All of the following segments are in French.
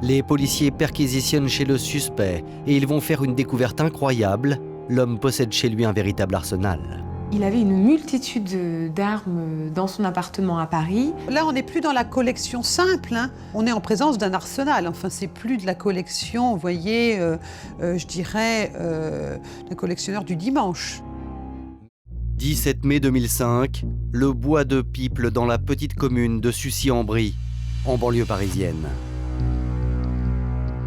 Les policiers perquisitionnent chez le suspect et ils vont faire une découverte incroyable. L'homme possède chez lui un véritable arsenal. Il avait une multitude d'armes dans son appartement à Paris. Là, on n'est plus dans la collection simple, hein. On est en présence d'un arsenal. Enfin, c'est plus de la collection, vous voyez, je dirais, le collectionneur du dimanche. 17 mai 2005, le bois de Piple dans la petite commune de Sucy-en-Brie, en banlieue parisienne.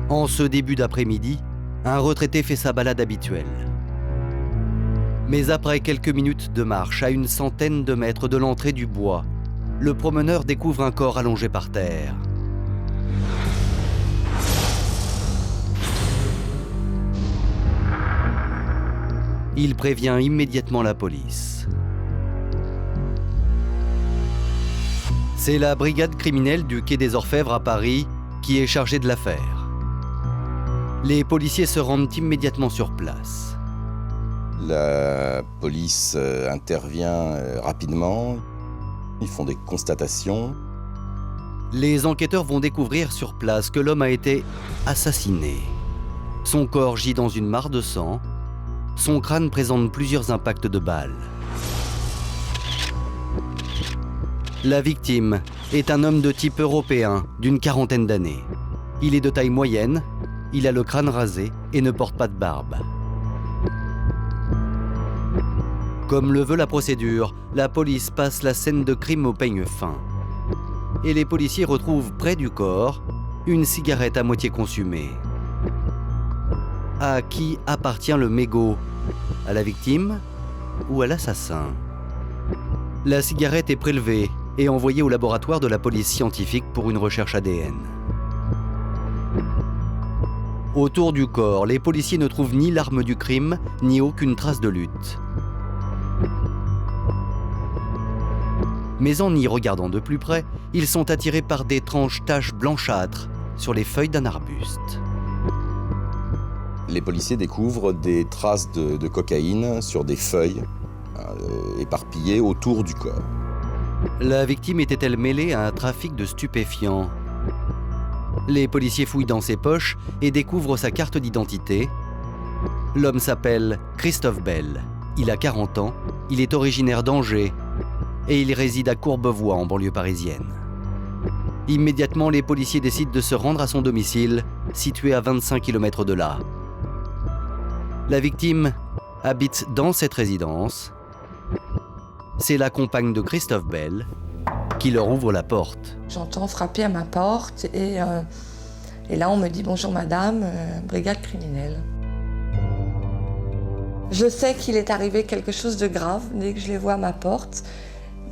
En ce début d'après-midi, un retraité fait sa balade habituelle. Mais après quelques minutes de marche à une centaine de mètres de l'entrée du bois, le promeneur découvre un corps allongé par terre. Il prévient immédiatement la police. C'est la brigade criminelle du quai des Orfèvres à Paris qui est chargée de l'affaire. Les policiers se rendent immédiatement sur place. La police intervient rapidement, ils font des constatations. Les enquêteurs vont découvrir sur place que l'homme a été assassiné. Son corps gît dans une mare de sang. Son crâne présente plusieurs impacts de balles. La victime est un homme de type européen d'une quarantaine d'années. Il est de taille moyenne, il a le crâne rasé et ne porte pas de barbe. Comme le veut la procédure, la police passe la scène de crime au peigne fin. Et les policiers retrouvent près du corps une cigarette à moitié consumée. À qui appartient le mégot? À la victime ou à l'assassin? La cigarette est prélevée et envoyée au laboratoire de la police scientifique pour une recherche ADN. Autour du corps, les policiers ne trouvent ni l'arme du crime, ni aucune trace de lutte. Mais en y regardant de plus près, ils sont attirés par d'étranges taches blanchâtres sur les feuilles d'un arbuste. Les policiers découvrent des traces de cocaïne sur des feuilles éparpillées autour du corps. La victime était-elle mêlée à un trafic de stupéfiants? Les policiers fouillent dans ses poches et découvrent sa carte d'identité. L'homme s'appelle Christophe Bell. Il a 40 ans, il est originaire d'Angers et il réside à Courbevoie en banlieue parisienne. Immédiatement, les policiers décident de se rendre à son domicile, situé à 25 km de là. La victime habite dans cette résidence. C'est la compagne de Christophe Bell qui leur ouvre la porte. J'entends frapper à ma porte et là on me dit « Bonjour madame, brigade criminelle ». Je sais qu'il est arrivé quelque chose de grave dès que je les vois à ma porte,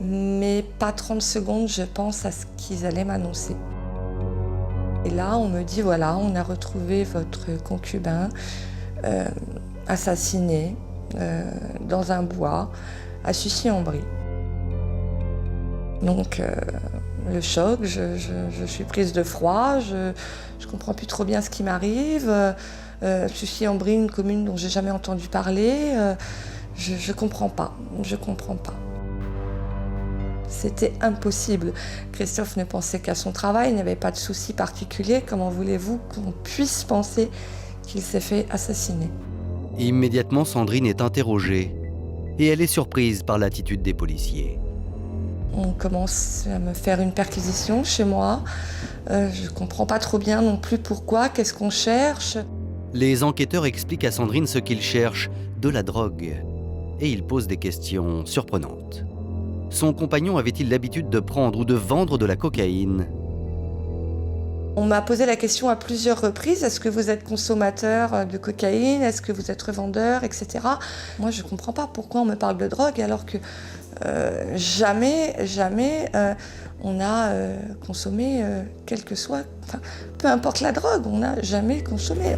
mais pas 30 secondes, je pense à ce qu'ils allaient m'annoncer. Et là, on me dit, voilà, on a retrouvé votre concubin assassiné dans un bois à Sucy-en-Brie. Donc, le choc, je suis prise de froid, je comprends plus trop bien ce qui m'arrive. Sucy-en-Brie, une commune dont j'ai jamais entendu parler, je comprends pas. C'était impossible. Christophe ne pensait qu'à son travail, il n'avait pas de soucis particuliers. Comment voulez-vous qu'on puisse penser qu'il s'est fait assassiner? Immédiatement, Sandrine est interrogée et elle est surprise par l'attitude des policiers. On commence à me faire une perquisition chez moi. Je comprends pas trop bien non plus pourquoi, qu'est-ce qu'on cherche. Les enquêteurs expliquent à Sandrine ce qu'ils cherchent, de la drogue. Et ils posent des questions surprenantes. Son compagnon avait-il l'habitude de prendre ou de vendre de la cocaïne? On m'a posé la question à plusieurs reprises, est-ce que vous êtes consommateur de cocaïne, est-ce que vous êtes revendeur, etc. Moi, je ne comprends pas pourquoi on me parle de drogue alors que jamais on a consommé, quel que soit, peu importe la drogue, on n'a jamais consommé.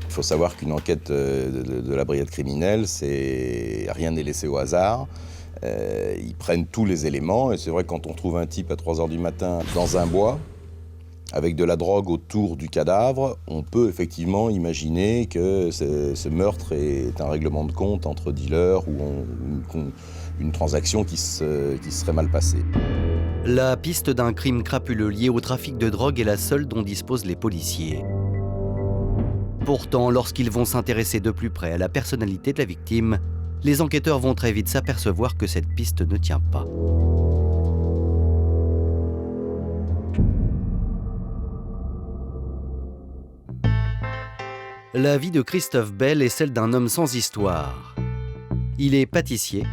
Il faut savoir qu'une enquête de la brigade criminelle, rien n'est laissé au hasard. Ils prennent tous les éléments et c'est vrai que quand on trouve un type à 3 h du matin dans un bois, avec de la drogue autour du cadavre, on peut effectivement imaginer que ce meurtre est un règlement de compte entre dealers ou une transaction qui serait mal passée. La piste d'un crime crapuleux lié au trafic de drogue est la seule dont disposent les policiers. Pourtant, lorsqu'ils vont s'intéresser de plus près à la personnalité de la victime, les enquêteurs vont très vite s'apercevoir que cette piste ne tient pas. La vie de Christophe Bell est celle d'un homme sans histoire. Il est pâtissier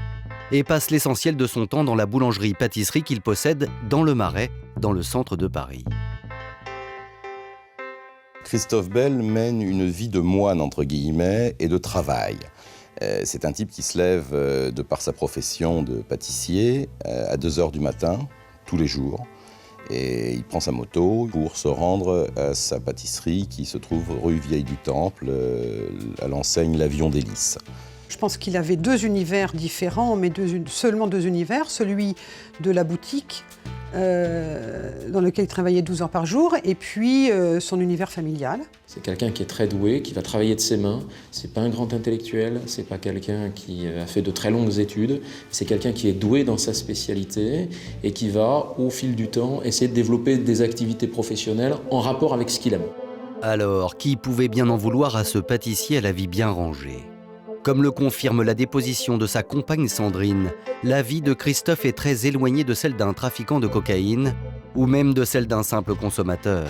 et passe l'essentiel de son temps dans la boulangerie-pâtisserie qu'il possède dans le Marais, dans le centre de Paris. Christophe Bell mène une vie de moine, entre guillemets, et de travail. C'est un type qui se lève, de par sa profession de pâtissier, à 2 h du matin, tous les jours. Et il prend sa moto pour se rendre à sa pâtisserie qui se trouve rue Vieille du Temple, à l'enseigne l'Avion des Lys. Je pense qu'il avait 2 univers différents, mais seulement 2 univers. Celui de la boutique, dans lequel il travaillait 12 heures par jour, et puis son univers familial. C'est quelqu'un qui est très doué, qui va travailler de ses mains. C'est pas un grand intellectuel, c'est pas quelqu'un qui a fait de très longues études. C'est quelqu'un qui est doué dans sa spécialité et qui va, au fil du temps, essayer de développer des activités professionnelles en rapport avec ce qu'il aime. Alors, qui pouvait bien en vouloir à ce pâtissier à la vie bien rangée ? Comme le confirme la déposition de sa compagne Sandrine, la vie de Christophe est très éloignée de celle d'un trafiquant de cocaïne ou même de celle d'un simple consommateur.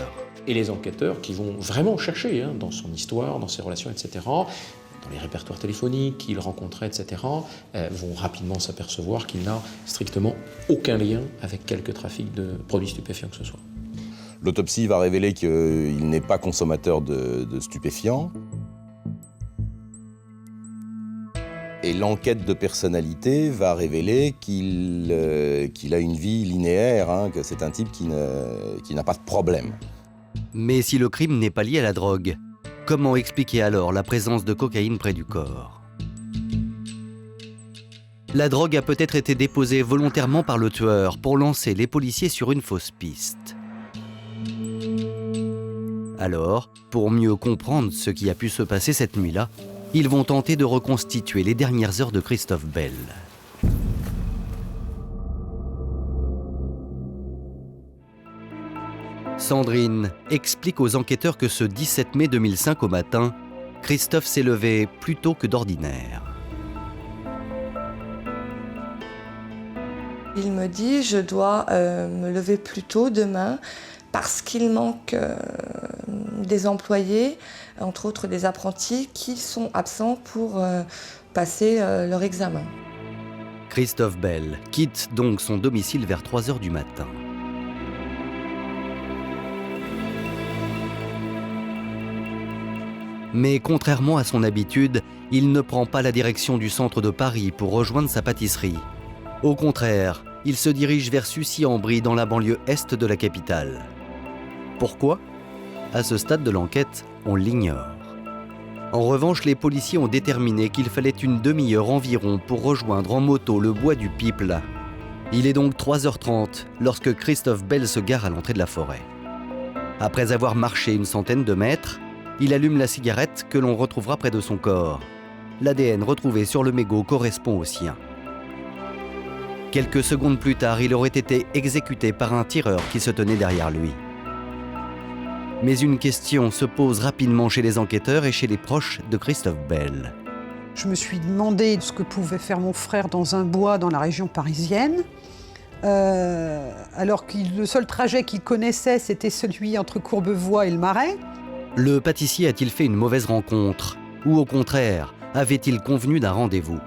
Et les enquêteurs qui vont vraiment chercher dans son histoire, dans ses relations, etc., dans les répertoires téléphoniques qu'il rencontrait, etc., vont rapidement s'apercevoir qu'il n'a strictement aucun lien avec quelque trafic de produits stupéfiants que ce soit. L'autopsie va révéler qu'il n'est pas consommateur de stupéfiants. Et l'enquête de personnalité va révéler qu'il a une vie linéaire, que c'est un type qui n'a pas de problème. Mais si le crime n'est pas lié à la drogue, comment expliquer alors la présence de cocaïne près du corps ? La drogue a peut-être été déposée volontairement par le tueur pour lancer les policiers sur une fausse piste. Alors, pour mieux comprendre ce qui a pu se passer cette nuit-là, ils vont tenter de reconstituer les dernières heures de Christophe Bell. Sandrine explique aux enquêteurs que ce 17 mai 2005 au matin, Christophe s'est levé plus tôt que d'ordinaire. Il me dit « je dois me lever plus tôt demain » parce qu'il manque des employés, entre autres des apprentis, qui sont absents pour passer leur examen. Christophe Bell quitte donc son domicile vers 3 h du matin. Mais contrairement à son habitude, il ne prend pas la direction du centre de Paris pour rejoindre sa pâtisserie. Au contraire, il se dirige vers Sucy-en-Brie dans la banlieue est de la capitale. Pourquoi ? À ce stade de l'enquête, on l'ignore. En revanche, les policiers ont déterminé qu'il fallait une demi-heure environ pour rejoindre en moto le bois du Piple. Il est donc 3 h 30 lorsque Christophe Bell se gare à l'entrée de la forêt. Après avoir marché une centaine de mètres, il allume la cigarette que l'on retrouvera près de son corps. L'ADN retrouvé sur le mégot correspond au sien. Quelques secondes plus tard, il aurait été exécuté par un tireur qui se tenait derrière lui. Mais une question se pose rapidement chez les enquêteurs et chez les proches de Christophe Bell. Je me suis demandé ce que pouvait faire mon frère dans un bois dans la région parisienne, alors que le seul trajet qu'il connaissait, c'était celui entre Courbevoie et le Marais. Le pâtissier a-t-il fait une mauvaise rencontre ? Ou au contraire, avait-il convenu d'un rendez-vous ?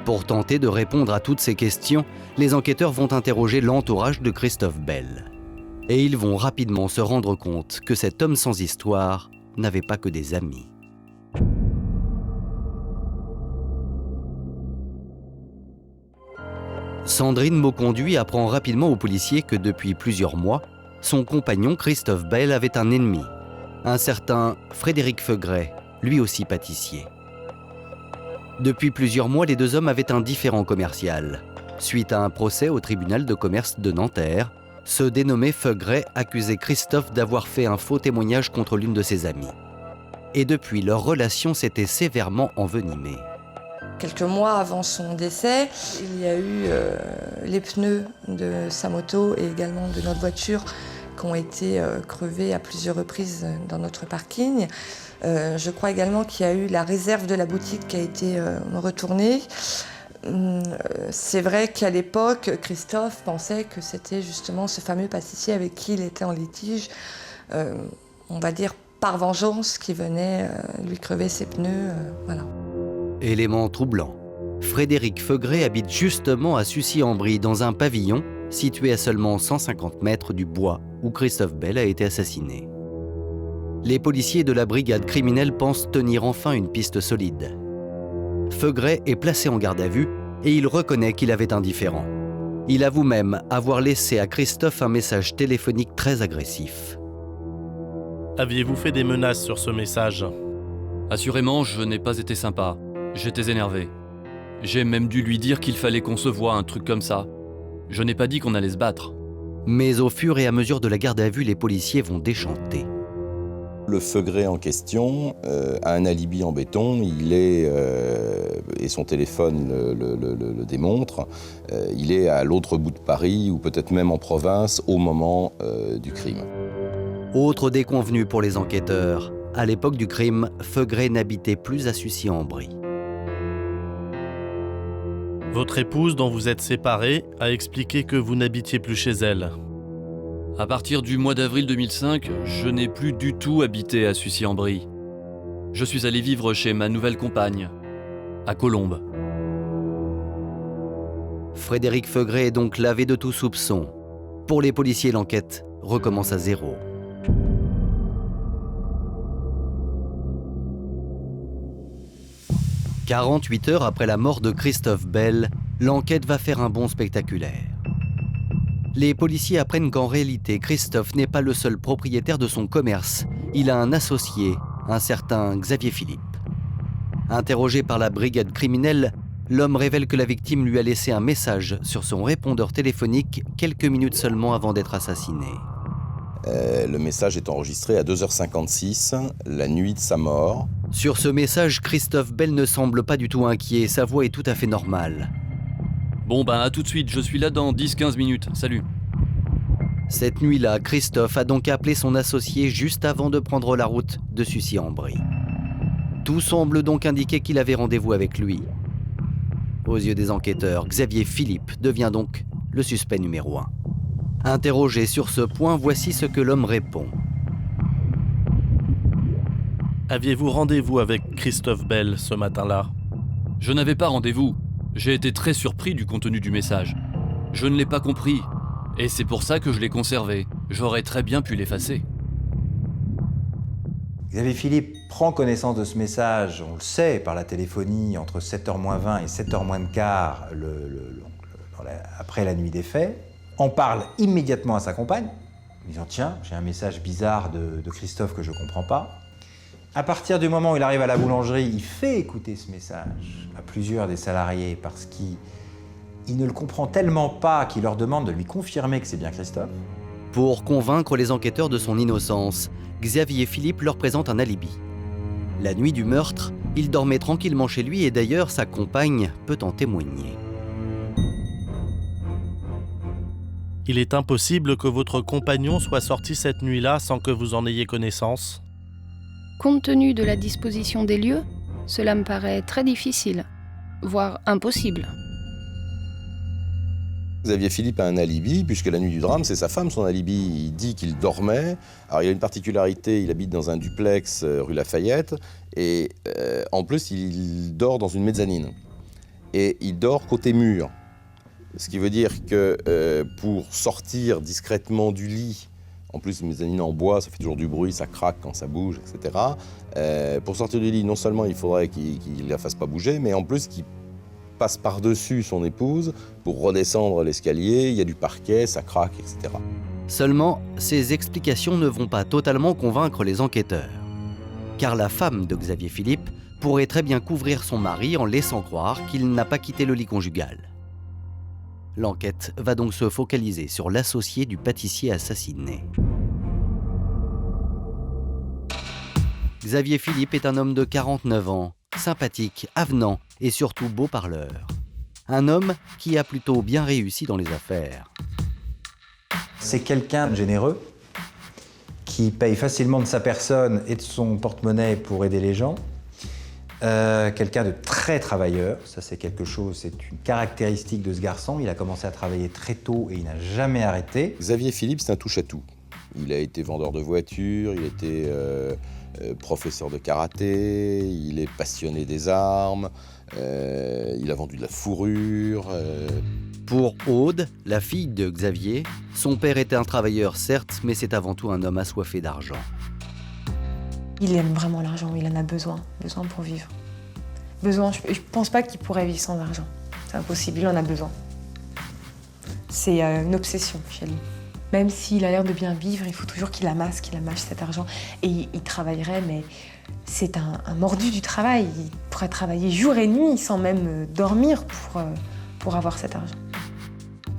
Pour tenter de répondre à toutes ces questions, les enquêteurs vont interroger l'entourage de Christophe Bell. Et ils vont rapidement se rendre compte que cet homme sans histoire n'avait pas que des amis. Sandrine Mauconduit apprend rapidement aux policiers que depuis plusieurs mois, son compagnon Christophe Bell avait un ennemi, un certain Frédéric Feugret, lui aussi pâtissier. Depuis plusieurs mois, les deux hommes avaient un différend commercial. Suite à un procès au tribunal de commerce de Nanterre, ce dénommé Feugret accusait Christophe d'avoir fait un faux témoignage contre l'une de ses amies. Et depuis, leur relation s'était sévèrement envenimée. quelques mois avant son décès, il y a eu les pneus de sa moto et également de notre voiture qui ont été crevés à plusieurs reprises dans notre parking. Je crois également qu'il y a eu la réserve de la boutique qui a été retournée. C'est vrai qu'à l'époque, Christophe pensait que c'était justement ce fameux pâtissier avec qui il était en litige, on va dire par vengeance, qui venait lui crever ses pneus. Voilà. Élément troublant. Frédéric Feugret habite justement à Sucy-en-Brie, dans un pavillon situé à seulement 150 mètres du bois où Christophe Bell a été assassiné. Les policiers de la brigade criminelle pensent tenir enfin une piste solide. Feugret est placé en garde à vue et il reconnaît qu'il avait un différend. Il avoue même avoir laissé à Christophe un message téléphonique très agressif. Aviez-vous fait des menaces sur ce message ? Assurément, je n'ai pas été sympa. J'étais énervé. J'ai même dû lui dire qu'il fallait qu'on se voie, un truc comme ça. Je n'ai pas dit qu'on allait se battre. Mais au fur et à mesure de la garde à vue, les policiers vont déchanter. Le Feugret en question a un alibi en béton, et son téléphone le démontre, il est à l'autre bout de Paris ou peut-être même en province au moment du crime. Autre déconvenu pour les enquêteurs. À l'époque du crime, Feugret n'habitait plus à Sucy-en-Brie. Votre épouse, dont vous êtes séparés, a expliqué que vous n'habitiez plus chez elle. À partir du mois d'avril 2005, je n'ai plus du tout habité à Sucy-en-Brie. Je suis allé vivre chez ma nouvelle compagne, à Colombes. Frédéric Feugret est donc lavé de tout soupçon. Pour les policiers, l'enquête recommence à zéro. « 48 heures après la mort de Christophe Bell, l'enquête va faire un bond spectaculaire. Les policiers apprennent qu'en réalité, Christophe n'est pas le seul propriétaire de son commerce. Il a un associé, un certain Xavier Philippe. Interrogé par la brigade criminelle, l'homme révèle que la victime lui a laissé un message sur son répondeur téléphonique quelques minutes seulement avant d'être assassiné. Le message est enregistré à 2h56, la nuit de sa mort. Sur ce message, Christophe Bell ne semble pas du tout inquiet, sa voix est tout à fait normale. Bon ben à tout de suite, je suis là dans 10-15 minutes, salut. Cette nuit-là, Christophe a donc appelé son associé juste avant de prendre la route de Sucy-en-Brie. Tout semble donc indiquer qu'il avait rendez-vous avec lui. Aux yeux des enquêteurs, Xavier Philippe devient donc le suspect numéro 1. Interrogé sur ce point, voici ce que l'homme répond. Aviez-vous rendez-vous avec Christophe Bell ce matin-là ? Je n'avais pas rendez-vous. J'ai été très surpris du contenu du message. Je ne l'ai pas compris. Et c'est pour ça que je l'ai conservé. J'aurais très bien pu l'effacer. Xavier Philippe prend connaissance de ce message, on le sait, par la téléphonie, entre 7h-20 et 7h-15, après la nuit des faits. En parle immédiatement à sa compagne, en disant « Tiens, j'ai un message bizarre de Christophe que je ne comprends pas ». À partir du moment où il arrive à la boulangerie, il fait écouter ce message à plusieurs des salariés parce qu'il ne le comprend tellement pas qu'il leur demande de lui confirmer que c'est bien Christophe. Pour convaincre les enquêteurs de son innocence, Xavier Philippe leur présente un alibi. La nuit du meurtre, il dormait tranquillement chez lui et d'ailleurs sa compagne peut en témoigner. Il est impossible que votre compagnon soit sorti cette nuit-là sans que vous en ayez connaissance ? Compte tenu de la disposition des lieux, cela me paraît très difficile, voire impossible. Xavier Philippe a un alibi, puisque la nuit du drame, c'est sa femme, son alibi. Il dit qu'il dormait. Alors, il a une particularité, il habite dans un duplex rue Lafayette, et en plus, il dort dans une mezzanine. Et il dort côté mur. Ce qui veut dire que pour sortir discrètement du lit, en plus, une mezzanine en bois, ça fait toujours du bruit, ça craque quand ça bouge, etc. Pour sortir du lit, non seulement il faudrait qu'il ne la fasse pas bouger, mais en plus qu'il passe par-dessus son épouse pour redescendre l'escalier, il y a du parquet, ça craque, etc. Seulement, ces explications ne vont pas totalement convaincre les enquêteurs. Car la femme de Xavier Philippe pourrait très bien couvrir son mari en laissant croire qu'il n'a pas quitté le lit conjugal. L'enquête va donc se focaliser sur l'associé du pâtissier assassiné. Xavier Philippe est un homme de 49 ans, sympathique, avenant et surtout beau parleur. Un homme qui a plutôt bien réussi dans les affaires. C'est quelqu'un de généreux, qui paye facilement de sa personne et de son porte-monnaie pour aider les gens. Quelqu'un de très travailleur, ça c'est quelque chose, c'est une caractéristique de ce garçon. Il a commencé à travailler très tôt et il n'a jamais arrêté. Xavier Philippe, c'est un touche-à-tout. Il a été vendeur de voitures, il était professeur de karaté, il est passionné des armes, il a vendu de la fourrure. Pour Aude, la fille de Xavier, son père était un travailleur certes, mais c'est avant tout un homme assoiffé d'argent. Il aime vraiment l'argent, il en a besoin pour vivre. Besoin, je pense pas qu'il pourrait vivre sans argent. C'est impossible, il en a besoin. C'est une obsession chez lui. Même s'il a l'air de bien vivre, il faut toujours qu'il amasse cet argent. Et il travaillerait, mais c'est un mordu du travail. Il pourrait travailler jour et nuit sans même dormir pour avoir cet argent.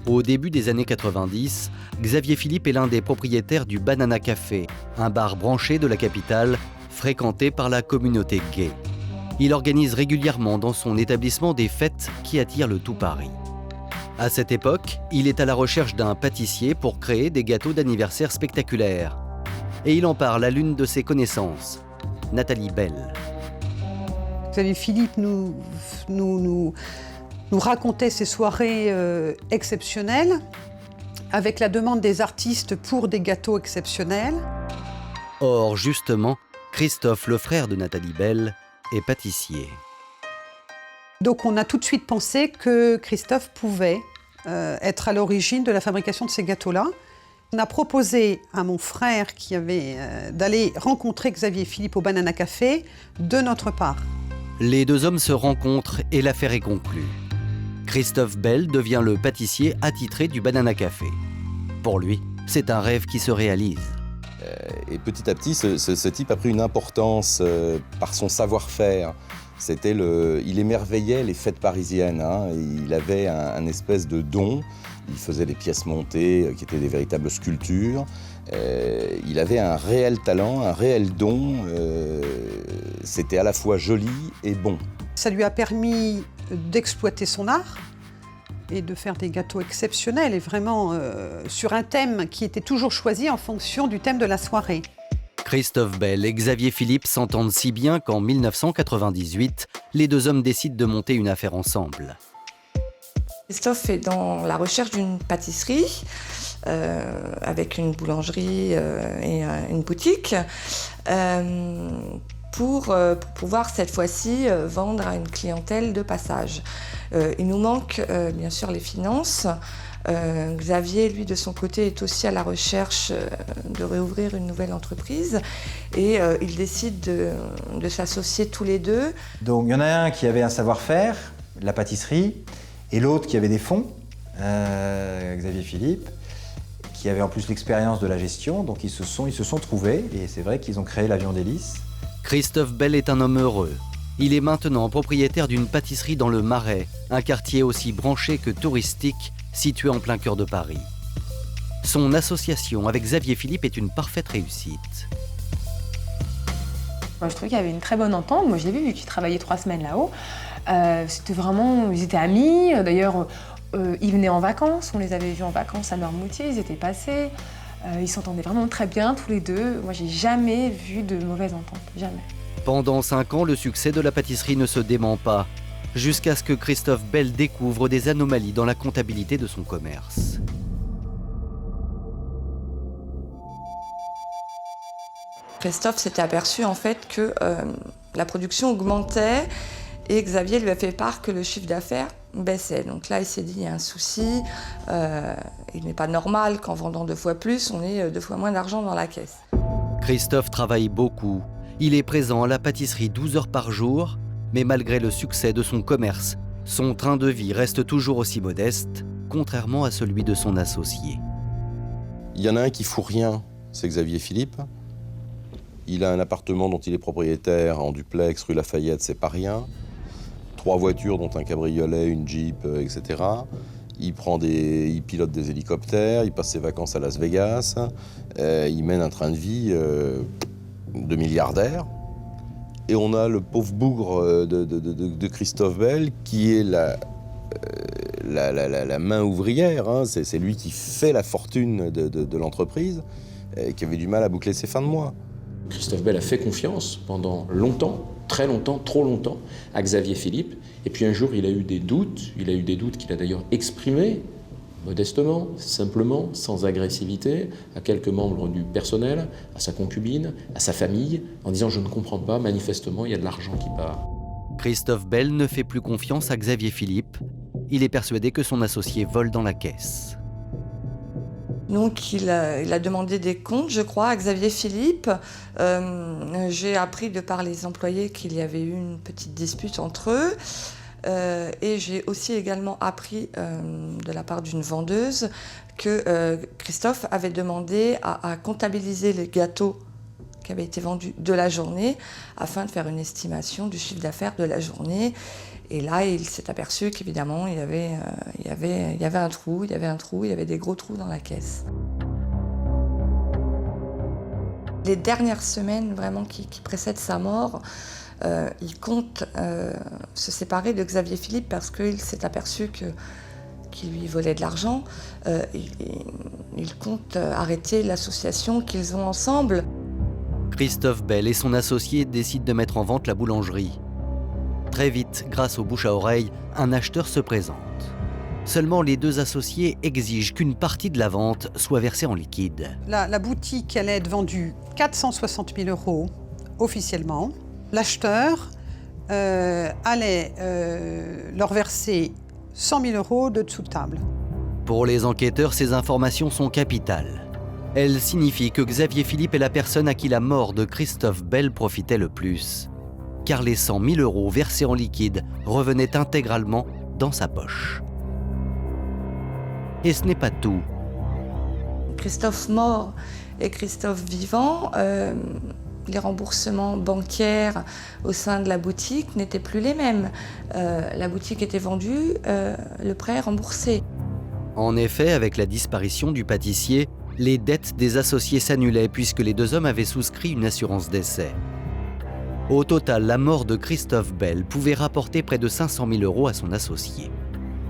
Au début des années 90, Xavier Philippe est l'un des propriétaires du Banana Café, un bar branché de la capitale, fréquenté par la communauté gay. Il organise régulièrement dans son établissement des fêtes qui attirent le tout Paris. À cette époque, il est à la recherche d'un pâtissier pour créer des gâteaux d'anniversaire spectaculaires. Et il en parle à l'une de ses connaissances, Nathalie Bell. Xavier Philippe nous racontait ces soirées exceptionnelles, avec la demande des artistes pour des gâteaux exceptionnels. Or, justement, Christophe, le frère de Nathalie Bell, est pâtissier. Donc on a tout de suite pensé que Christophe pouvait être à l'origine de la fabrication de ces gâteaux-là. On a proposé à mon frère qui avait d'aller rencontrer Xavier Philippe au Banana Café de notre part. Les deux hommes se rencontrent et l'affaire est conclue. Christophe Bell devient le pâtissier attitré du Banana Café. Pour lui, c'est un rêve qui se réalise. Et petit à petit, ce type a pris une importance par son savoir-faire. Il émerveillait les fêtes parisiennes. Il avait un espèce de don. Il faisait des pièces montées qui étaient des véritables sculptures. Il avait un réel talent, un réel don. C'était à la fois joli et bon. Ça lui a permis d'exploiter son art et de faire des gâteaux exceptionnels et vraiment sur un thème qui était toujours choisi en fonction du thème de la soirée. Christophe Bell et Xavier Philippe s'entendent si bien qu'en 1998, les deux hommes décident de monter une affaire ensemble. Christophe est dans la recherche d'une pâtisserie avec une boulangerie et une boutique pour pouvoir cette fois-ci vendre à une clientèle de passage. Il nous manque bien sûr les finances. Xavier, lui, de son côté, est aussi à la recherche de réouvrir une nouvelle entreprise et ils décident de s'associer tous les deux. Donc il y en a un qui avait un savoir-faire, la pâtisserie, et l'autre qui avait des fonds, Xavier Philippe, qui avait en plus l'expérience de la gestion. Donc ils se sont trouvés et c'est vrai qu'ils ont créé l'Avion d'Hélice. Christophe Bell est un homme heureux. Il est maintenant propriétaire d'une pâtisserie dans le Marais, un quartier aussi branché que touristique, situé en plein cœur de Paris. Son association avec Xavier Philippe est une parfaite réussite. Moi, je trouvais qu'il y avait une très bonne entente. Moi, je l'ai vu qu'il travaillait 3 semaines là-haut. C'était vraiment... Ils étaient amis. D'ailleurs, ils venaient en vacances. On les avait vus en vacances à Noirmoutier. Ils étaient passés. Ils s'entendaient vraiment très bien, tous les deux. Moi, j'ai jamais vu de mauvaise entente. Jamais. Pendant 5 ans, le succès de la pâtisserie ne se dément pas, jusqu'à ce que Christophe Bell découvre des anomalies dans la comptabilité de son commerce. Christophe s'était aperçu en fait que la production augmentait et Xavier lui a fait part que le chiffre d'affaires baissait. Donc là, il s'est dit, il y a un souci, il n'est pas normal qu'en vendant 2 fois plus, on ait 2 fois moins d'argent dans la caisse. Christophe travaille beaucoup. Il est présent à la pâtisserie 12 heures par jour, mais malgré le succès de son commerce, son train de vie reste toujours aussi modeste, contrairement à celui de son associé. Il y en a un qui fout rien, c'est Xavier Philippe. Il a un appartement dont il est propriétaire en duplex, rue Lafayette, c'est pas rien. 3 voitures, dont un cabriolet, une Jeep, etc. Il pilote des hélicoptères, il passe ses vacances à Las Vegas. Il mène un train de vie de milliardaire. Et on a le pauvre bougre de Christophe Bell qui est la main ouvrière, hein. C'est lui qui fait la fortune de l'entreprise, qui avait du mal à boucler ses fins de mois. Christophe Bell a fait confiance pendant longtemps, très longtemps, trop longtemps, à Xavier Philippe. Et puis un jour, il a eu des doutes qu'il a d'ailleurs exprimés, modestement, simplement, sans agressivité, à quelques membres du personnel, à sa concubine, à sa famille, en disant « je ne comprends pas, manifestement, il y a de l'argent qui part ». Christophe Bell ne fait plus confiance à Xavier Philippe. Il est persuadé que son associé vole dans la caisse. Donc il a demandé des comptes, je crois, à Xavier Philippe. J'ai appris de par les employés qu'il y avait eu une petite dispute entre eux. Et j'ai aussi également appris de la part d'une vendeuse que Christophe avait demandé à comptabiliser les gâteaux qui avaient été vendus de la journée afin de faire une estimation du chiffre d'affaires de la journée. Et là, il s'est aperçu qu'évidemment, il y avait un trou, il y avait des gros trous dans la caisse. Les dernières semaines vraiment qui précèdent sa mort, il compte se séparer de Xavier Philippe parce qu'il s'est aperçu qu'il lui volait de l'argent. Il compte arrêter l'association qu'ils ont ensemble. Christophe Bell et son associé décident de mettre en vente la boulangerie. Très vite, grâce au bouche à oreille, un acheteur se présente. Seulement, les deux associés exigent qu'une partie de la vente soit versée en liquide. La boutique allait être vendue 460 000 € officiellement. L'acheteur allait leur verser 100 000 € de dessous de table. Pour les enquêteurs, ces informations sont capitales. Elles signifient que Xavier Philippe est la personne à qui la mort de Christophe Bell profitait le plus, car les 100 000 € versés en liquide revenaient intégralement dans sa poche. Et ce n'est pas tout. Christophe mort et Christophe vivant, les remboursements bancaires au sein de la boutique n'étaient plus les mêmes. La boutique était vendue, le prêt remboursé. En effet, avec la disparition du pâtissier, les dettes des associés s'annulaient puisque les deux hommes avaient souscrit une assurance décès. Au total, la mort de Christophe Bell pouvait rapporter près de 500 000 € à son associé.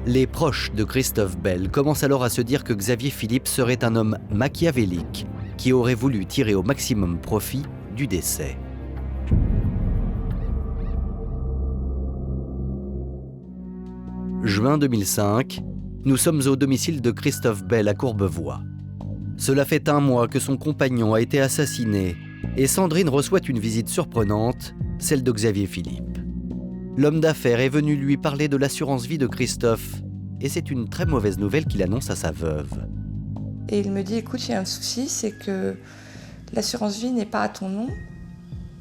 Les proches de Christophe Bell commencent alors à se dire que Xavier Philippe serait un homme machiavélique qui aurait voulu tirer au maximum profit du décès. Juin 2005, nous sommes au domicile de Christophe Bell à Courbevoie. Cela fait un mois que son compagnon a été assassiné et Sandrine reçoit une visite surprenante, celle de Xavier Philippe. L'homme d'affaires est venu lui parler de l'assurance vie de Christophe et c'est une très mauvaise nouvelle qu'il annonce à sa veuve. Et il me dit, écoute, il y a un souci, c'est que l'assurance vie n'est pas à ton nom,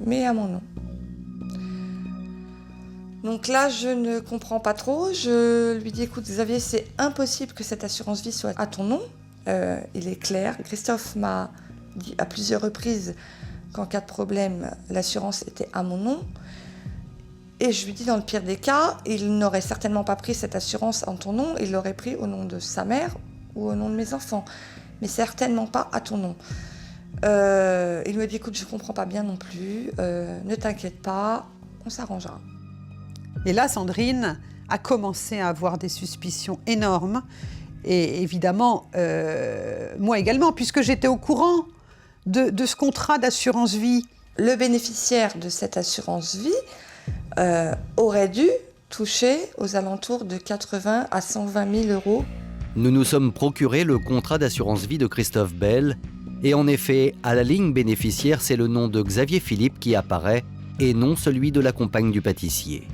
mais à mon nom. Donc là, je ne comprends pas trop. Je lui dis, écoute Xavier, c'est impossible que cette assurance vie soit à ton nom. Il est clair. Christophe m'a dit à plusieurs reprises qu'en cas de problème, l'assurance était à mon nom. Et je lui dis, dans le pire des cas, il n'aurait certainement pas pris cette assurance en ton nom, il l'aurait pris au nom de sa mère ou au nom de mes enfants, mais certainement pas à ton nom. Il me dit, écoute, je ne comprends pas bien non plus, ne t'inquiète pas, on s'arrangera. Et là, Sandrine a commencé à avoir des suspicions énormes. Et évidemment, moi également, puisque j'étais au courant de ce contrat d'assurance vie. Le bénéficiaire de cette assurance vie aurait dû toucher aux alentours de 80 à 120 000 €. Nous nous sommes procuré le contrat d'assurance vie de Christophe Bell et en effet, à la ligne bénéficiaire, c'est le nom de Xavier Philippe qui apparaît et non celui de la compagne du pâtissier.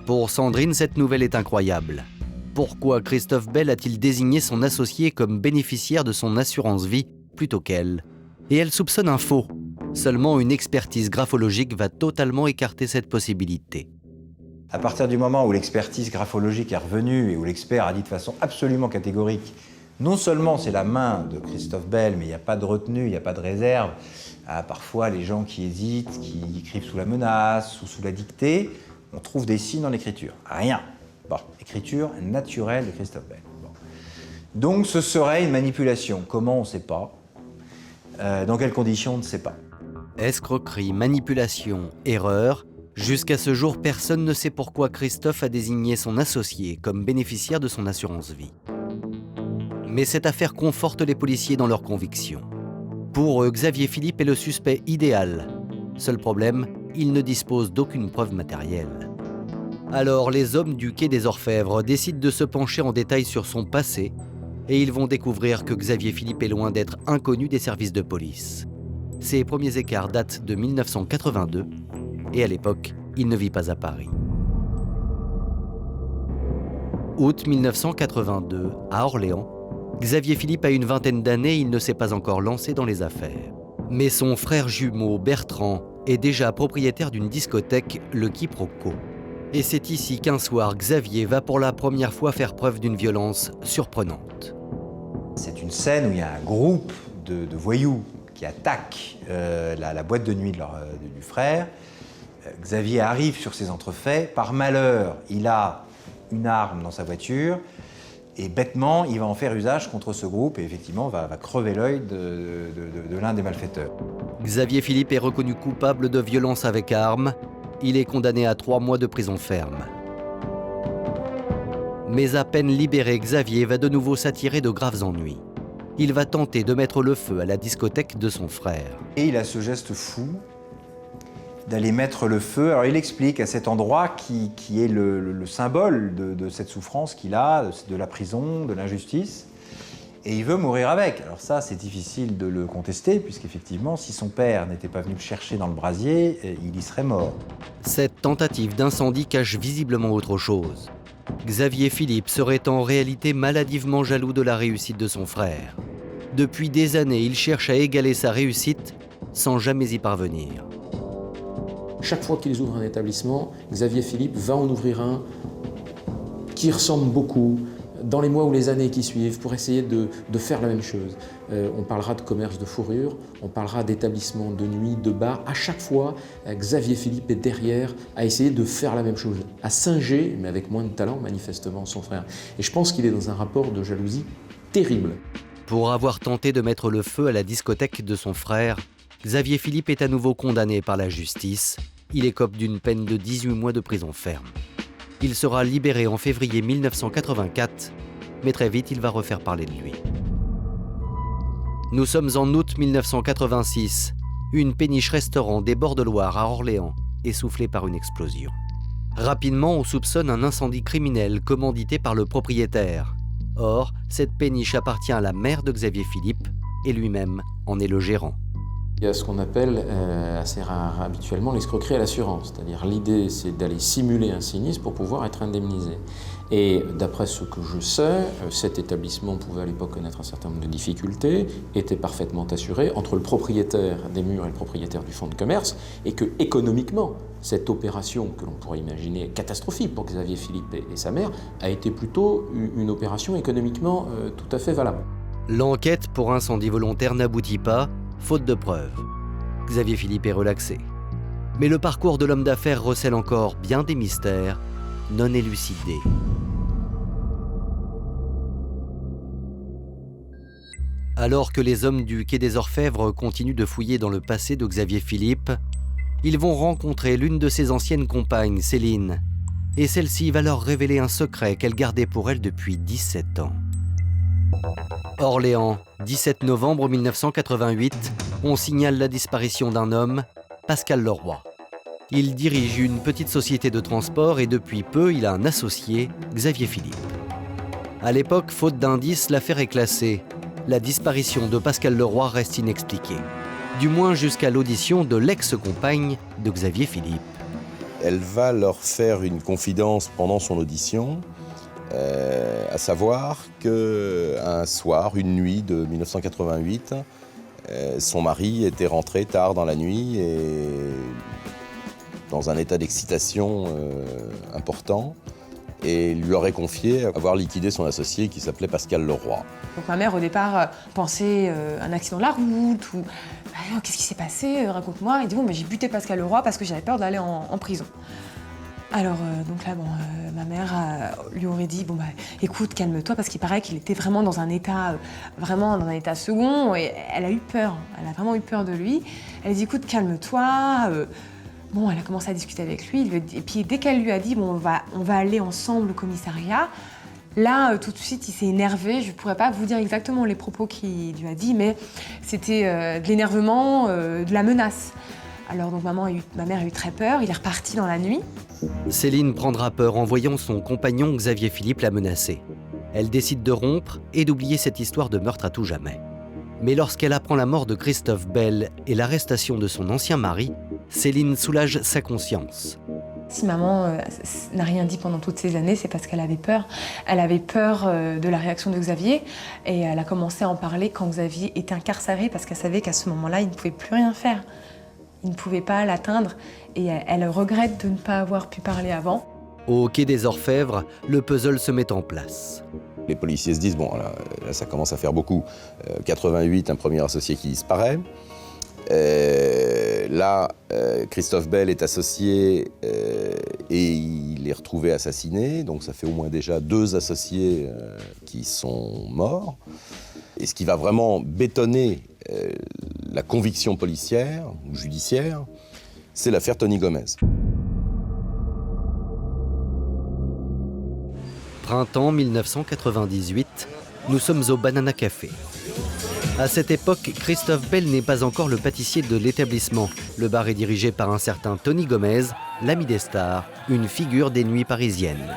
Pour Sandrine, cette nouvelle est incroyable. Pourquoi Christophe Bell a-t-il désigné son associé comme bénéficiaire de son assurance vie plutôt qu'elle? Et elle soupçonne un faux. Seulement une expertise graphologique va totalement écarter cette possibilité. À partir du moment où l'expertise graphologique est revenue et où l'expert a dit de façon absolument catégorique, non seulement c'est la main de Christophe Bell, mais il n'y a pas de retenue, il n'y a pas de réserve. Parfois, les gens qui hésitent, qui écrivent sous la menace ou sous la dictée, on trouve des signes dans l'écriture. Rien. Bon, écriture naturelle de Christophe Bell. Bon. Donc ce serait une manipulation. Comment, on ne sait pas. Dans quelles conditions, on ne sait pas. Escroquerie, manipulation, erreur. Jusqu'à ce jour, personne ne sait pourquoi Christophe a désigné son associé comme bénéficiaire de son assurance vie. Mais cette affaire conforte les policiers dans leurs convictions. Pour eux, Xavier Philippe est le suspect idéal. Seul problème, il ne dispose d'aucune preuve matérielle. Alors, les hommes du quai des Orfèvres décident de se pencher en détail sur son passé et ils vont découvrir que Xavier Philippe est loin d'être inconnu des services de police. Ses premiers écarts datent de 1982 et à l'époque, il ne vit pas à Paris. Août 1982, à Orléans, Xavier Philippe a une vingtaine d'années et il ne s'est pas encore lancé dans les affaires. Mais son frère jumeau, Bertrand, est déjà propriétaire d'une discothèque, le Quiproquo. Et c'est ici qu'un soir, Xavier va pour la première fois faire preuve d'une violence surprenante. C'est une scène où il y a un groupe de voyous qui attaquent la boîte de nuit du frère. Xavier arrive sur ces entrefaits. Par malheur, il a une arme dans sa voiture et bêtement, il va en faire usage contre ce groupe et effectivement va crever l'œil de l'un des malfaiteurs. Xavier Philippe est reconnu coupable de violence avec arme. Il est condamné à 3 mois de prison ferme. Mais à peine libéré, Xavier va de nouveau s'attirer de graves ennuis. Il va tenter de mettre le feu à la discothèque de son frère. Et il a ce geste fou d'aller mettre le feu. Alors il explique à cet endroit qui est le symbole de cette souffrance qu'il a, de la prison, de l'injustice. Et il veut mourir avec. Alors ça, c'est difficile de le contester, puisqu'effectivement, si son père n'était pas venu le chercher dans le brasier, il y serait mort. Cette tentative d'incendie cache visiblement autre chose. Xavier Philippe serait en réalité maladivement jaloux de la réussite de son frère. Depuis des années, il cherche à égaler sa réussite sans jamais y parvenir. Chaque fois qu'ils ouvrent un établissement, Xavier Philippe va en ouvrir un qui ressemble beaucoup dans les mois ou les années qui suivent pour essayer de faire la même chose. On parlera de commerce de fourrure, on parlera d'établissement de nuit, de bar. À chaque fois, Xavier Philippe est derrière à essayer de faire la même chose, à singer, mais avec moins de talent manifestement, son frère. Et je pense qu'il est dans un rapport de jalousie terrible. Pour avoir tenté de mettre le feu à la discothèque de son frère, Xavier Philippe est à nouveau condamné par la justice. Il écope d'une peine de 18 mois de prison ferme. Il sera libéré en février 1984, mais très vite il va refaire parler de lui. Nous sommes en août 1986. Une péniche restaurant des bords de Loire à Orléans est soufflée par une explosion. Rapidement, on soupçonne un incendie criminel commandité par le propriétaire. Or, cette péniche appartient à la mère de Xavier Philippe et lui-même en est le gérant. Il y a ce qu'on appelle assez habituellement l'escroquerie à l'assurance. C'est-à-dire l'idée, c'est d'aller simuler un sinistre pour pouvoir être indemnisé. Et d'après ce que je sais, cet établissement pouvait à l'époque connaître un certain nombre de difficultés, était parfaitement assuré entre le propriétaire des murs et le propriétaire du fonds de commerce, et que économiquement, cette opération que l'on pourrait imaginer catastrophique pour Xavier Philippe et sa mère, a été plutôt une opération économiquement tout à fait valable. L'enquête pour incendie volontaire n'aboutit pas, faute de preuves. Xavier Philippe est relaxé. Mais le parcours de l'homme d'affaires recèle encore bien des mystères non élucidés. Alors que les hommes du quai des Orfèvres continuent de fouiller dans le passé de Xavier Philippe, ils vont rencontrer l'une de ses anciennes compagnes, Céline. Et celle-ci va leur révéler un secret qu'elle gardait pour elle depuis 17 ans. Orléans, 17 novembre 1988, on signale la disparition d'un homme, Pascal Leroy. Il dirige une petite société de transport et depuis peu, il a un associé, Xavier Philippe. À l'époque, faute d'indices, l'affaire est classée. La disparition de Pascal Leroy reste inexpliquée. Du moins jusqu'à l'audition de l'ex-compagne de Xavier Philippe. Elle va leur faire une confidence pendant son audition, à savoir qu'un soir, une nuit de 1988, son mari était rentré tard dans la nuit et dans un état d'excitation important et lui aurait confié avoir liquidé son associé qui s'appelait Pascal Leroy. Donc ma mère au départ pensait un accident de la route ou qu'est-ce qui s'est passé, raconte-moi. Il dit bon mais j'ai buté Pascal Leroy parce que j'avais peur d'aller en prison. Alors, donc là, ma mère lui aurait dit, écoute, calme-toi, parce qu'il paraît qu'il était vraiment dans un état second, et elle a eu peur, elle a vraiment eu peur de lui. Elle a dit, écoute, calme-toi. Elle a commencé à discuter avec lui, et puis dès qu'elle lui a dit, on va aller ensemble au commissariat, là, tout de suite, il s'est énervé. Je ne pourrais pas vous dire exactement les propos qu'il lui a dit, mais c'était de l'énervement, de la menace. Alors donc ma mère a eu très peur, il est reparti dans la nuit. Céline prendra peur en voyant son compagnon Xavier Philippe la menacer. Elle décide de rompre et d'oublier cette histoire de meurtre à tout jamais. Mais lorsqu'elle apprend la mort de Christophe Bell et l'arrestation de son ancien mari, Céline soulage sa conscience. Si maman n'a rien dit pendant toutes ces années, c'est parce qu'elle avait peur. Elle avait peur de la réaction de Xavier, et elle a commencé à en parler quand Xavier était incarcéré, parce qu'elle savait qu'à ce moment-là, il ne pouvait plus rien faire. Il ne pouvait pas l'atteindre, et elle regrette de ne pas avoir pu parler avant. Au quai des Orfèvres, le puzzle se met en place. Les policiers se disent, là, ça commence à faire beaucoup. 88, un premier associé qui disparaît. Christophe Bell est associé et il est retrouvé assassiné. Donc ça fait au moins déjà 2 associés qui sont morts. Et ce qui va vraiment bétonner la conviction policière ou judiciaire, c'est l'affaire Tony Gomez. Printemps 1998, nous sommes au Banana Café. À cette époque, Christophe Bell n'est pas encore le pâtissier de l'établissement. Le bar est dirigé par un certain Tony Gomez, l'ami des stars, une figure des nuits parisiennes.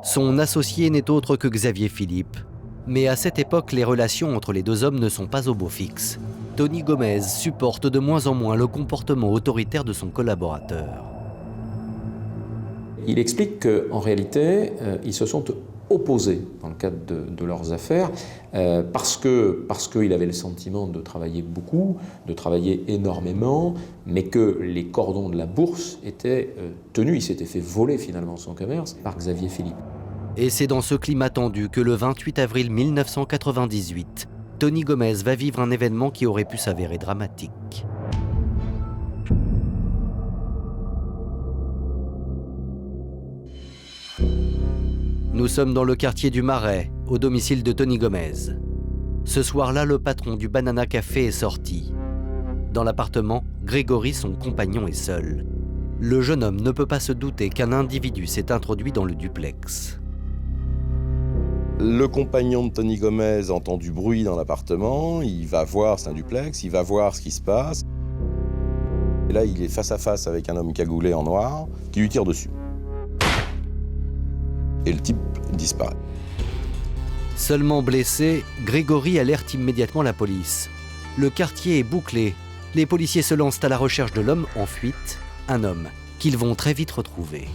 Son associé n'est autre que Xavier Philippe. Mais à cette époque, les relations entre les 2 hommes ne sont pas au beau fixe. Tony Gomez supporte de moins en moins le comportement autoritaire de son collaborateur. Il explique qu'en réalité, ils se sont opposés dans le cadre de leurs affaires parce qu'il avait le sentiment de travailler beaucoup, de travailler énormément, mais que les cordons de la bourse étaient tenus. Il s'était fait voler finalement son commerce par Xavier Philippe. Et c'est dans ce climat tendu que le 28 avril 1998, Tony Gomez va vivre un événement qui aurait pu s'avérer dramatique. Nous sommes dans le quartier du Marais, au domicile de Tony Gomez. Ce soir-là, le patron du Banana Café est sorti. Dans l'appartement, Grégory, son compagnon, est seul. Le jeune homme ne peut pas se douter qu'un individu s'est introduit dans le duplex. Le compagnon de Tony Gomez entend du bruit dans l'appartement, il va voir, c'est un duplex, il va voir ce qui se passe. Et là, il est face à face avec un homme cagoulé en noir qui lui tire dessus. Et le type disparaît. Seulement blessé, Grégory alerte immédiatement la police. Le quartier est bouclé. Les policiers se lancent à la recherche de l'homme en fuite, un homme qu'ils vont très vite retrouver.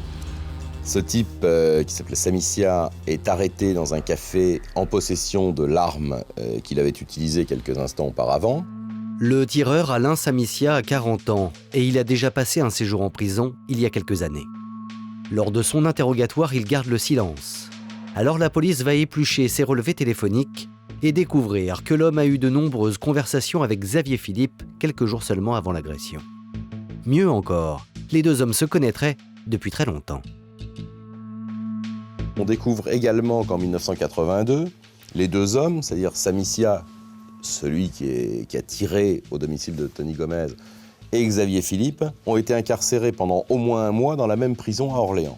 Ce type, qui s'appelait Samicia, est arrêté dans un café en possession de l'arme qu'il avait utilisée quelques instants auparavant. Le tireur Alain Samicia a 40 ans et il a déjà passé un séjour en prison il y a quelques années. Lors de son interrogatoire, il garde le silence. Alors la police va éplucher ses relevés téléphoniques et découvrir que l'homme a eu de nombreuses conversations avec Xavier Philippe quelques jours seulement avant l'agression. Mieux encore, les 2 hommes se connaîtraient depuis très longtemps. On découvre également qu'en 1982, les 2 hommes, c'est-à-dire Samicia, celui qui a tiré au domicile de Tony Gomez, et Xavier Philippe, ont été incarcérés pendant au moins 1 mois dans la même prison à Orléans.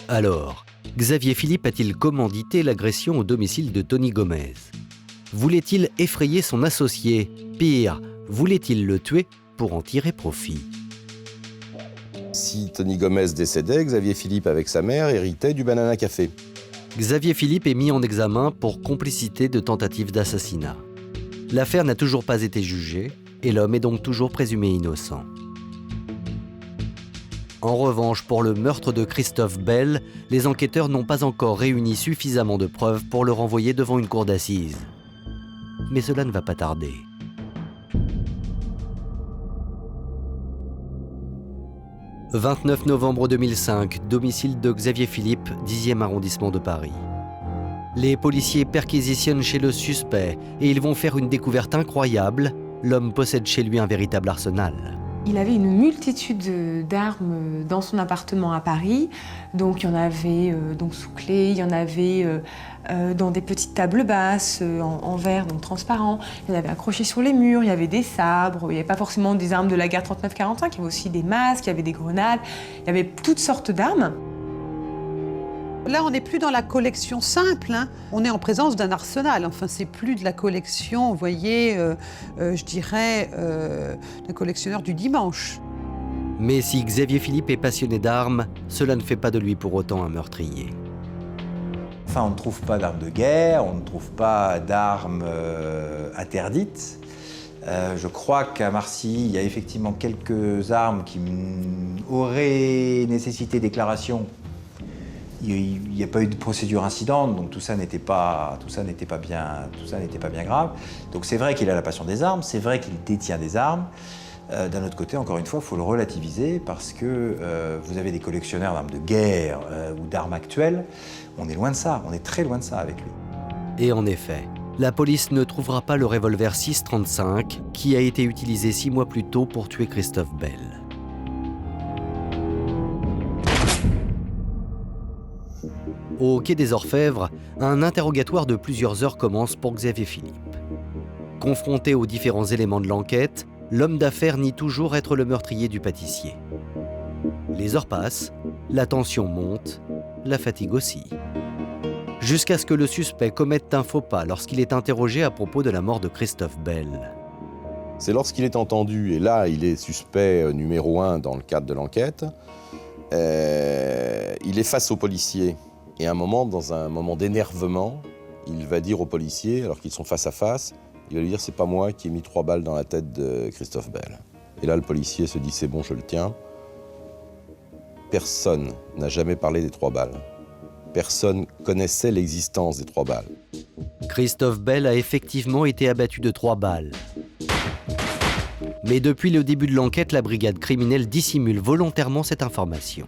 Alors, Xavier Philippe a-t-il commandité l'agression au domicile de Tony Gomez? Voulait-il effrayer son associé? Pire, voulait-il le tuer pour en tirer profit? Si Tony Gomez décédait, Xavier Philippe, avec sa mère, héritait du Banana Café. Xavier Philippe est mis en examen pour complicité de tentative d'assassinat. L'affaire n'a toujours pas été jugée et l'homme est donc toujours présumé innocent. En revanche, pour le meurtre de Christophe Bell, les enquêteurs n'ont pas encore réuni suffisamment de preuves pour le renvoyer devant une cour d'assises. Mais cela ne va pas tarder. « 29 novembre 2005, domicile de Xavier Philippe, 10e arrondissement de Paris. Les policiers perquisitionnent chez le suspect et ils vont faire une découverte incroyable. l'homme possède chez lui un véritable arsenal. Il avait une multitude d'armes dans son appartement à Paris. Donc il y en avait sous clé, il y en avait dans des petites tables basses en verre, donc transparent. Il y en avait accrochés sur les murs, il y avait des sabres, il n'y avait pas forcément des armes de la guerre 39-45, il y avait aussi des masques, il y avait des grenades, il y avait toutes sortes d'armes. Là, on n'est plus dans la collection simple, hein. On est en présence d'un arsenal. Enfin, c'est plus de la collection, vous voyez, je dirais, d'un collectionneur du dimanche. Mais si Xavier Philippe est passionné d'armes, cela ne fait pas de lui pour autant un meurtrier. Enfin, on ne trouve pas d'armes de guerre, on ne trouve pas d'armes interdites. Je crois qu'à Marcilly, il y a effectivement quelques armes qui auraient nécessité déclaration. Il n'y a pas eu de procédure incidente, donc tout ça n'était pas bien grave. Donc c'est vrai qu'il a la passion des armes, c'est vrai qu'il détient des armes. D'un autre côté, encore une fois, il faut le relativiser parce que vous avez des collectionneurs d'armes de guerre ou d'armes actuelles. On est loin de ça, on est très loin de ça avec lui. Et en effet, la police ne trouvera pas le revolver 6,35 qui a été utilisé 6 mois plus tôt pour tuer Christophe Bell. Au quai des Orfèvres, un interrogatoire de plusieurs heures commence pour Xavier Philippe. Confronté aux différents éléments de l'enquête, l'homme d'affaires nie toujours être le meurtrier du pâtissier. Les heures passent, la tension monte, la fatigue aussi. Jusqu'à ce que le suspect commette un faux pas lorsqu'il est interrogé à propos de la mort de Christophe Bell. C'est lorsqu'il est entendu, et là il est suspect numéro 1 dans le cadre de l'enquête, il est face au policier. Et dans un moment d'énervement, il va dire au policier, alors qu'ils sont face à face, il va lui dire « c'est pas moi qui ai mis 3 balles dans la tête de Christophe Bell ». Et là, le policier se dit « c'est bon, je le tiens ». Personne n'a jamais parlé des 3 balles. Personne connaissait l'existence des 3 balles. Christophe Bell a effectivement été abattu de 3 balles. Mais depuis le début de l'enquête, la brigade criminelle dissimule volontairement cette information.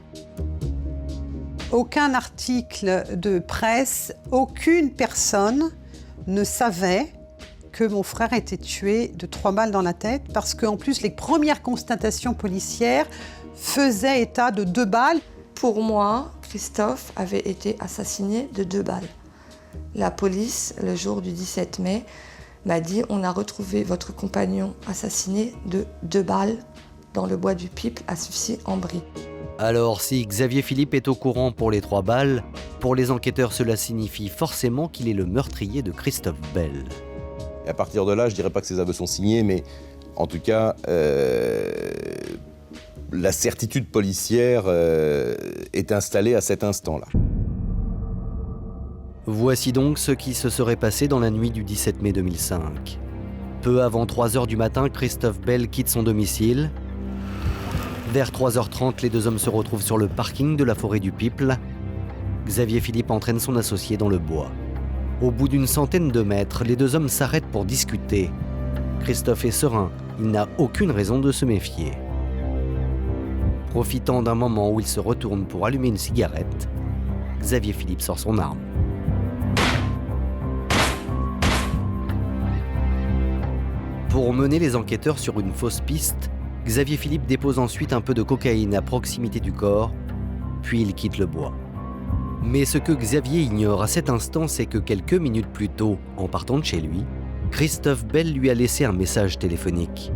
Aucun article de presse, aucune personne ne savait que mon frère était tué de 3 balles dans la tête parce qu'en plus, les premières constatations policières faisaient état de 2 balles. Pour moi, Christophe avait été assassiné de 2 balles. La police, le jour du 17 mai, m'a dit « on a retrouvé votre compagnon assassiné de 2 balles dans le bois du Piple à Sucy-en-Brie ». Alors, si Xavier Philippe est au courant pour les 3 balles, pour les enquêteurs, cela signifie forcément qu'il est le meurtrier de Christophe Bell. Et à partir de là, je dirais pas que ces aveux sont signés, mais en tout cas, la certitude policière est installée à cet instant-là. Voici donc ce qui se serait passé dans la nuit du 17 mai 2005. Peu avant 3 heures du matin, Christophe Bell quitte son domicile. Vers 3h30, les 2 hommes se retrouvent sur le parking de la forêt du Piple. Xavier Philippe entraîne son associé dans le bois. Au bout d'une centaine de mètres, les 2 hommes s'arrêtent pour discuter. Christophe est serein, il n'a aucune raison de se méfier. Profitant d'un moment où il se retourne pour allumer une cigarette, Xavier Philippe sort son arme. Pour mener les enquêteurs sur une fausse piste, Xavier Philippe dépose ensuite un peu de cocaïne à proximité du corps, puis il quitte le bois. Mais ce que Xavier ignore à cet instant, c'est que quelques minutes plus tôt, en partant de chez lui, Christophe Bell lui a laissé un message téléphonique.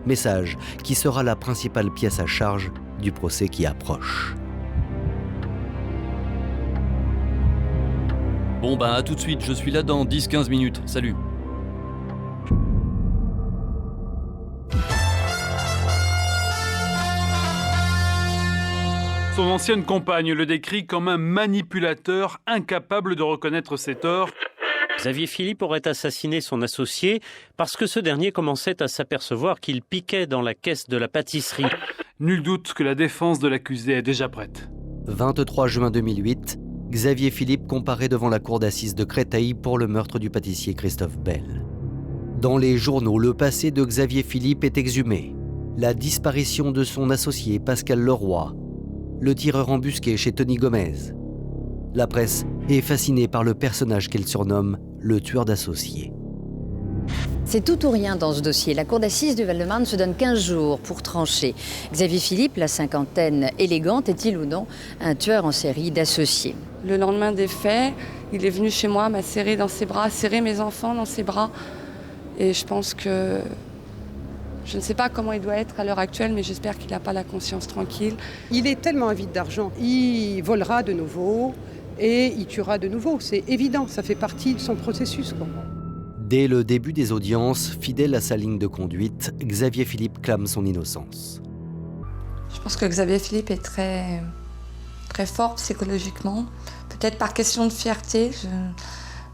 Message qui sera la principale pièce à charge du procès qui approche. Bon à tout de suite, je suis là dans 10-15 minutes, salut. Son ancienne compagne le décrit comme un manipulateur incapable de reconnaître ses torts. Xavier Philippe aurait assassiné son associé parce que ce dernier commençait à s'apercevoir qu'il piquait dans la caisse de la pâtisserie. Nul doute que la défense de l'accusé est déjà prête. 23 juin 2008, Xavier Philippe comparaît devant la cour d'assises de Créteil pour le meurtre du pâtissier Christophe Bell. Dans les journaux, le passé de Xavier Philippe est exhumé. La disparition de son associé Pascal Leroy, le tireur embusqué chez Tony Gomez. La presse est fascinée par le personnage qu'elle surnomme le tueur d'associés. C'est tout ou rien dans ce dossier. La cour d'assises du Val-de-Marne se donne 15 jours pour trancher. Xavier Philippe, la cinquantaine élégante, est-il ou non un tueur en série d'associés? Le lendemain des faits, il est venu chez moi, m'a serré dans ses bras, serré mes enfants dans ses bras. Et je pense que... Je ne sais pas comment il doit être à l'heure actuelle, mais j'espère qu'il n'a pas la conscience tranquille. Il est tellement avide d'argent. Il volera de nouveau et il tuera de nouveau. C'est évident, ça fait partie de son processus, quoi. Dès le début des audiences, fidèle à sa ligne de conduite, Xavier Philippe clame son innocence. Je pense que Xavier Philippe est très, très fort psychologiquement. Peut-être par question de fierté,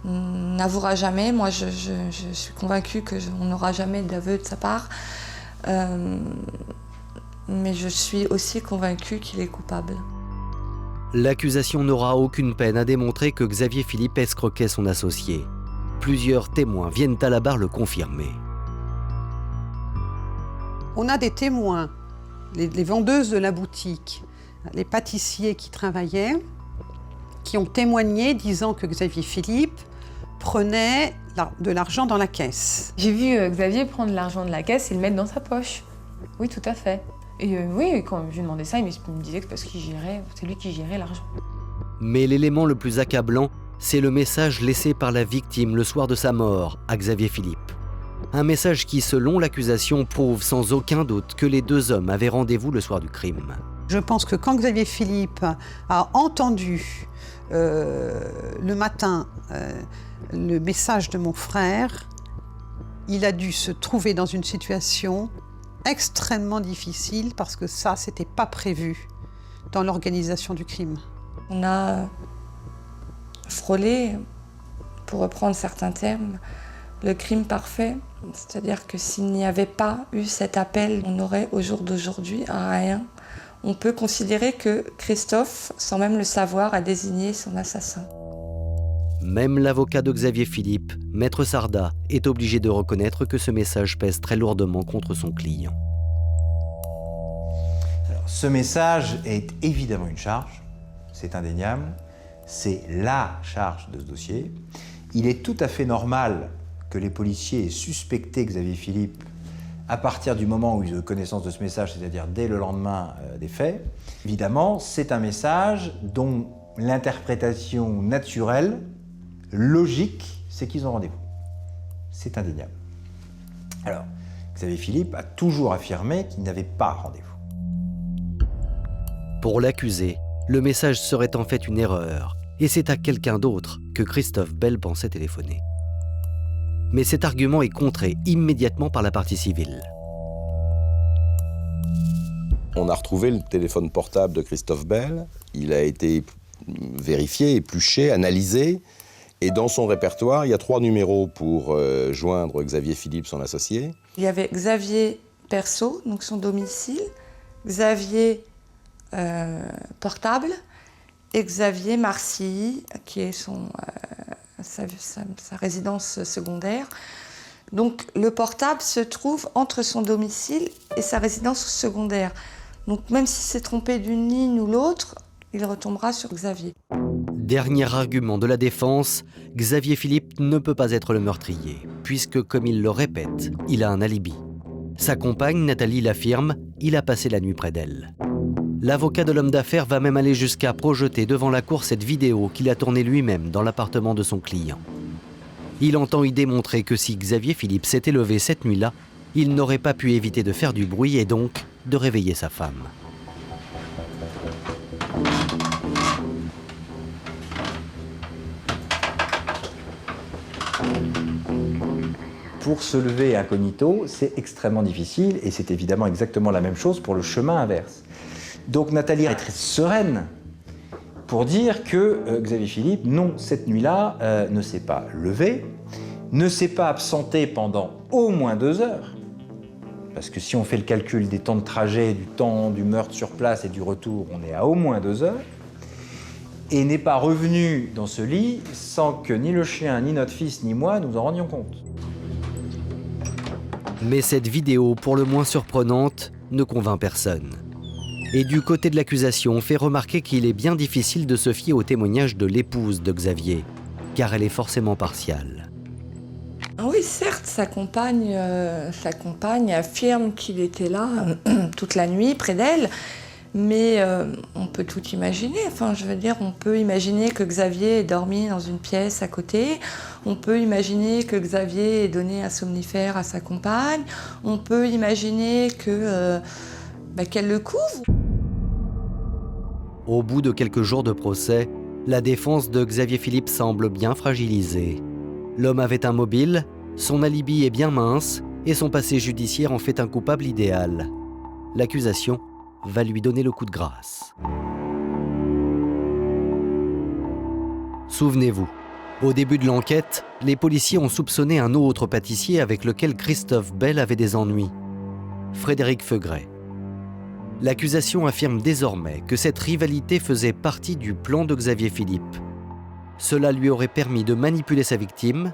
n'avouera jamais. Moi, je suis convaincue qu'on n'aura jamais d'aveu de sa part. Mais je suis aussi convaincue qu'il est coupable. L'accusation n'aura aucune peine à démontrer que Xavier Philippe escroquait son associé. Plusieurs témoins viennent à la barre le confirmer. On a des témoins, les vendeuses de la boutique, les pâtissiers qui travaillaient, qui ont témoigné disant que Xavier Philippe prenait de l'argent dans la caisse. J'ai vu Xavier prendre l'argent de la caisse et le mettre dans sa poche. Oui, tout à fait. Et oui, quand je lui demandais ça, il me disait que parce c'est lui qui gérait l'argent. Mais l'élément le plus accablant, c'est le message laissé par la victime le soir de sa mort à Xavier Philippe. Un message qui, selon l'accusation, prouve sans aucun doute que les deux hommes avaient rendez-vous le soir du crime. Je pense que quand Xavier Philippe a entendu le matin le message de mon frère, il a dû se trouver dans une situation extrêmement difficile parce que ça, c'était pas prévu dans l'organisation du crime. On a frôlé, pour reprendre certains termes, le crime parfait. C'est-à-dire que s'il n'y avait pas eu cet appel, on n'aurait au jour d'aujourd'hui rien. On peut considérer que Christophe, sans même le savoir, a désigné son assassin. Même l'avocat de Xavier Philippe, Maître Sarda, est obligé de reconnaître que ce message pèse très lourdement contre son client. Alors, ce message est évidemment une charge, c'est indéniable. C'est la charge de ce dossier. Il est tout à fait normal que les policiers aient suspecté Xavier Philippe à partir du moment où ils ont eu connaissance de ce message, c'est-à-dire dès le lendemain des faits. Évidemment, c'est un message dont l'interprétation naturelle, logique, c'est qu'ils ont rendez-vous. C'est indéniable. Alors, Xavier Philippe a toujours affirmé qu'il n'avait pas rendez-vous. Pour l'accusé, le message serait en fait une erreur, et c'est à quelqu'un d'autre que Christophe Bell pensait téléphoner. Mais cet argument est contré immédiatement par la partie civile. On a retrouvé le téléphone portable de Christophe Bell, il a été vérifié, épluché, analysé, et dans son répertoire, il y a 3 numéros pour joindre Xavier Philippe, son associé. Il y avait Xavier perso, donc son domicile, Xavier portable, et Xavier Marcilly, qui est sa résidence secondaire. Donc le portable se trouve entre son domicile et sa résidence secondaire. Donc même s'il s'est trompé d'une ligne ou l'autre, il retombera sur Xavier. Dernier argument de la défense, Xavier Philippe ne peut pas être le meurtrier, puisque, comme il le répète, il a un alibi. Sa compagne, Nathalie, l'affirme, il a passé la nuit près d'elle. L'avocat de l'homme d'affaires va même aller jusqu'à projeter devant la cour cette vidéo qu'il a tournée lui-même dans l'appartement de son client. Il entend y démontrer que si Xavier Philippe s'était levé cette nuit-là, il n'aurait pas pu éviter de faire du bruit et donc de réveiller sa femme. Pour se lever incognito, c'est extrêmement difficile et c'est évidemment exactement la même chose pour le chemin inverse. Donc Nathalie est très sereine pour dire que Xavier Philippe, non, cette nuit-là, ne s'est pas levé, ne s'est pas absenté pendant au moins 2 heures. Parce que si on fait le calcul des temps de trajet, du temps du meurtre sur place et du retour, on est à au moins 2 heures. Et n'est pas revenu dans ce lit sans que ni le chien, ni notre fils, ni moi nous en rendions compte. Mais cette vidéo, pour le moins surprenante, ne convainc personne. Et du côté de l'accusation, on fait remarquer qu'il est bien difficile de se fier au témoignage de l'épouse de Xavier, car elle est forcément partiale. Oui, certes, sa compagne affirme qu'il était là toute la nuit, près d'elle. Mais on peut tout imaginer. Enfin, je veux dire, on peut imaginer que Xavier ait dormi dans une pièce à côté. On peut imaginer que Xavier ait donné un somnifère à sa compagne. On peut imaginer qu'elle le couvre. Au bout de quelques jours de procès, la défense de Xavier Philippe semble bien fragilisée. L'homme avait un mobile, son alibi est bien mince et son passé judiciaire en fait un coupable idéal. L'accusation va lui donner le coup de grâce. Souvenez-vous, au début de l'enquête, les policiers ont soupçonné un autre pâtissier avec lequel Christophe Bell avait des ennuis, Frédéric Feugret. L'accusation affirme désormais que cette rivalité faisait partie du plan de Xavier Philippe. Cela lui aurait permis de manipuler sa victime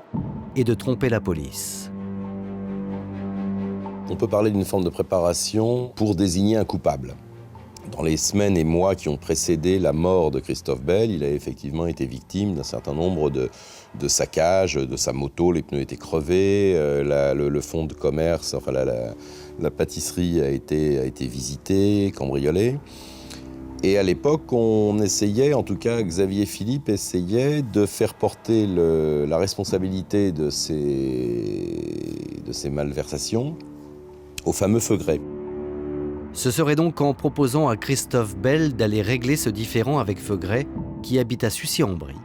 et de tromper la police. On peut parler d'une forme de préparation pour désigner un coupable. Dans les semaines et mois qui ont précédé la mort de Christophe Bell, il a effectivement été victime d'un certain nombre de saccages, de sa moto, les pneus étaient crevés, le fonds de commerce, enfin la pâtisserie a été visitée, cambriolée. Et à l'époque, on essayait, en tout cas Xavier Philippe essayait de faire porter la responsabilité de ces malversations au fameux Feugret. Ce serait donc en proposant à Christophe Bell d'aller régler ce différend avec Feugret, qui habite à Sucy-en-Brie,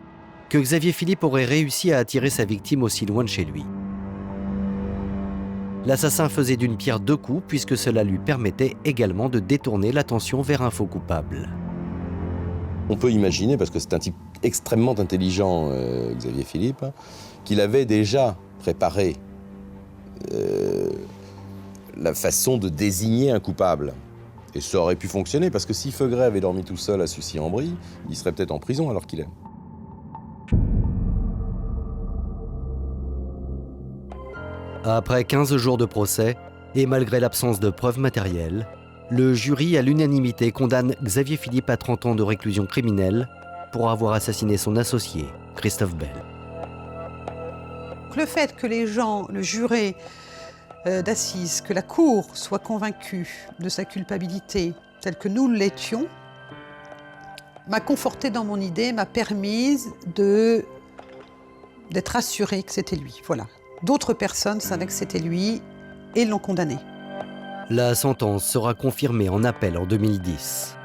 que Xavier Philippe aurait réussi à attirer sa victime aussi loin de chez lui. L'assassin faisait d'une pierre deux coups puisque cela lui permettait également de détourner l'attention vers un faux coupable. On peut imaginer, parce que c'est un type extrêmement intelligent, Xavier Philippe, qu'il avait déjà préparé la façon de désigner un coupable. Et ça aurait pu fonctionner, parce que si Feugret avait dormi tout seul à Sucy-en-Brie, il serait peut-être en prison alors qu'il est. Après 15 jours de procès, et malgré l'absence de preuves matérielles, le jury à l'unanimité condamne Xavier Philippe à 30 ans de réclusion criminelle pour avoir assassiné son associé, Christophe Bell. Le fait que les gens, le juré d'assises, que la Cour soit convaincue de sa culpabilité telle que nous l'étions, m'a conforté dans mon idée, m'a permis d'être assurée que c'était lui. Voilà. D'autres personnes savaient que c'était lui et l'ont condamné. La sentence sera confirmée en appel en 2010.